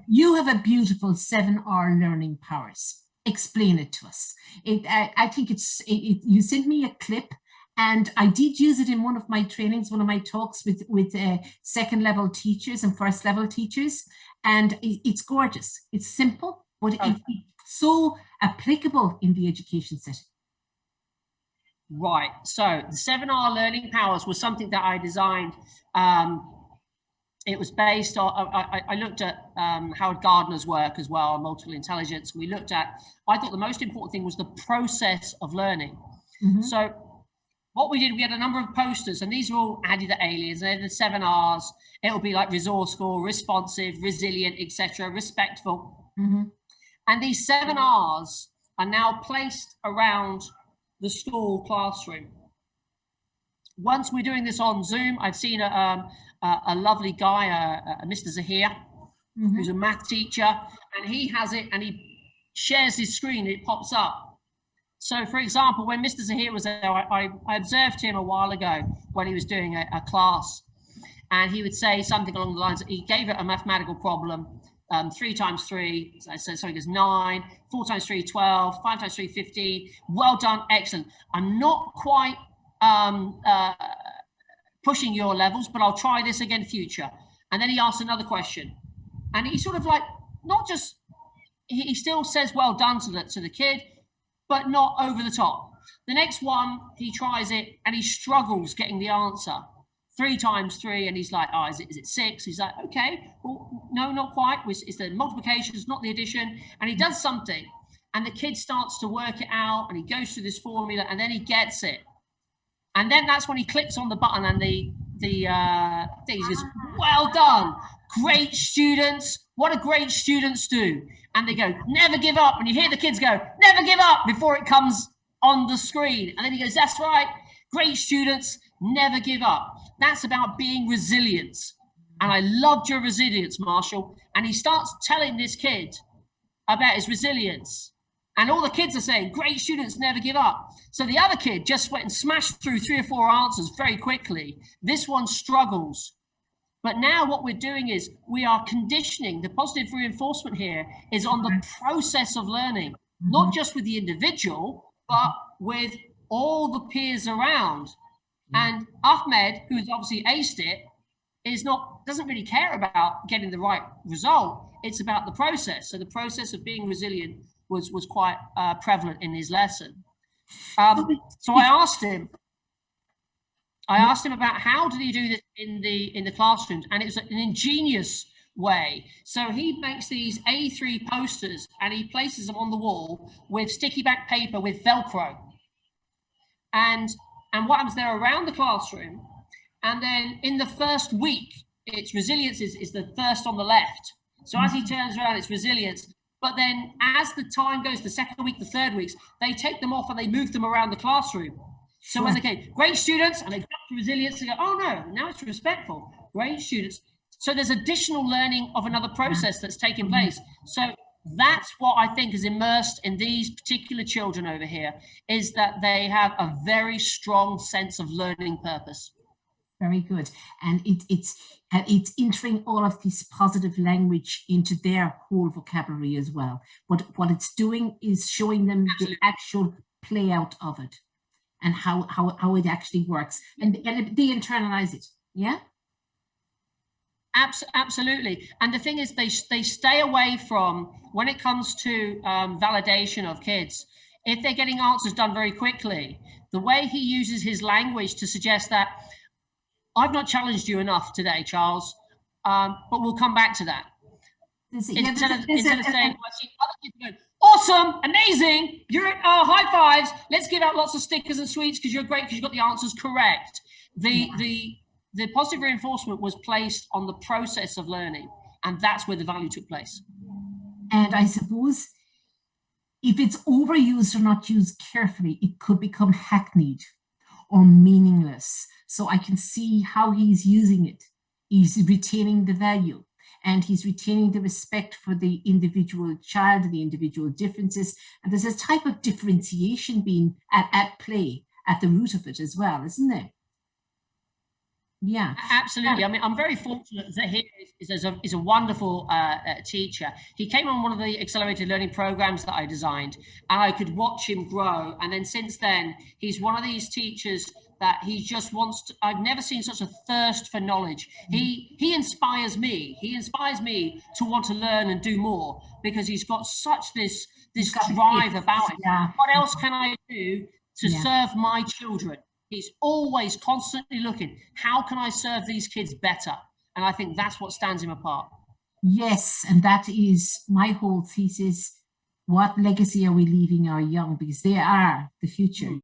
you have a beautiful 7R learning powers. Explain it to us. I think you sent me a clip, and I did use it in one of my trainings, one of my talks with second level teachers and first level teachers, and it's gorgeous. It's simple, but it's so applicable in the education setting. Right. So the 7R learning powers was something that I designed. It was based on, I looked at Howard Gardner's work as well, on multiple intelligence. I thought the most important thing was the process of learning. Mm-hmm. So what we did, we had a number of posters, and these are all added to aliens. They're the 7Rs. It'll be like resourceful, responsive, resilient, etc., respectful. Mm-hmm. And these 7Rs are now placed around the school classroom. Once we're doing this on Zoom, I've seen a lovely guy, Mr. Zahir, mm-hmm. who's a math teacher, and he has it, and he shares his screen, and it pops up. So, for example, when Mr. Zahir was there, I observed him a while ago when he was doing a class, and he would say something along the lines that he gave it a mathematical problem, 3 times 3, so he goes 9, 4 times 3, 12, 5 times 3, 15. Well done, excellent. I'm not quite pushing your levels, but I'll try this again future. And then he asks another question, and he sort of like, not just, he still says well done to the kid, but not over the top. The next one, he tries it and he struggles getting the answer. 3 times 3, and he's like, oh, is it 6? He's like, okay, well, no, not quite. It's the multiplication, it's not the addition. And he does something, and the kid starts to work it out, and he goes through this formula, and then he gets it. And then that's when he clicks on the button, and the thing says, well done, great students. What do great students do? And they go, never give up. And you hear the kids go, never give up, before it comes on the screen. And then he goes, that's right, great students, never give up. That's about being resilient. And I loved your resilience, Marshall. And he starts telling this kid about his resilience. And all the kids are saying, great students never give up. So the other kid just went and smashed through 3 or 4 answers very quickly. This one struggles. But now what we're doing is we are conditioning. The positive reinforcement here is on the process of learning, not just with the individual, but with all the peers around. And Ahmed, who's obviously aced it, doesn't really care about getting the right result. It's about the process. So the process of being resilient was quite prevalent in his lesson. So I asked him about how did he do this in the classrooms, and it was an ingenious way. So he makes these A3 posters and he places them on the wall with sticky back paper with Velcro. And what happens, they're around the classroom, and then in the first week, its resilience is the first on the left. So as he turns around, it's resilience. But then as the time goes, the second week, the third weeks, they take them off and they move them around the classroom. So when they go, great students, and they go to resilience, they go, oh no, now it's respectful, great students. So there's additional learning of another process that's taking place. So that's what I think is immersed in these particular children over here, is that they have a very strong sense of learning purpose. Very good. And it's entering all of this positive language into their whole vocabulary as well. But what it's doing is showing them Absolutely. The actual play out of it and how it actually works. And they internalize it. Yeah? Absolutely. And the thing is, they stay away from, when it comes to validation of kids, if they're getting answers done very quickly, the way he uses his language to suggest that, I've not challenged you enough today, Charles, but we'll come back to that. Instead of saying, well, I see other kids going, awesome, amazing, you're high fives, let's give out lots of stickers and sweets because you're great because you got the answers correct. The positive reinforcement was placed on the process of learning, and that's where the value took place. And I suppose if it's overused or not used carefully, it could become hackneyed or meaningless. So I can see how he's using it. He's retaining the value, and he's retaining the respect for the individual child and the individual differences. And there's a type of differentiation being at play at the root of it as well, isn't there? Yeah. Absolutely. I mean, I'm very fortunate that he is a wonderful teacher. He came on one of the accelerated learning programs that I designed, and I could watch him grow. And then since then, he's one of these teachers that he just wants to. I've never seen such a thirst for knowledge. He inspires me. He inspires me to want to learn and do more because he's got such this got a drive gift. about it. Yeah. What else can I do to Yeah. serve my children? He's always constantly looking, how can I serve these kids better? And I think that's what stands him apart. Yes, and that is my whole thesis. What legacy are we leaving our young? Because they are the future.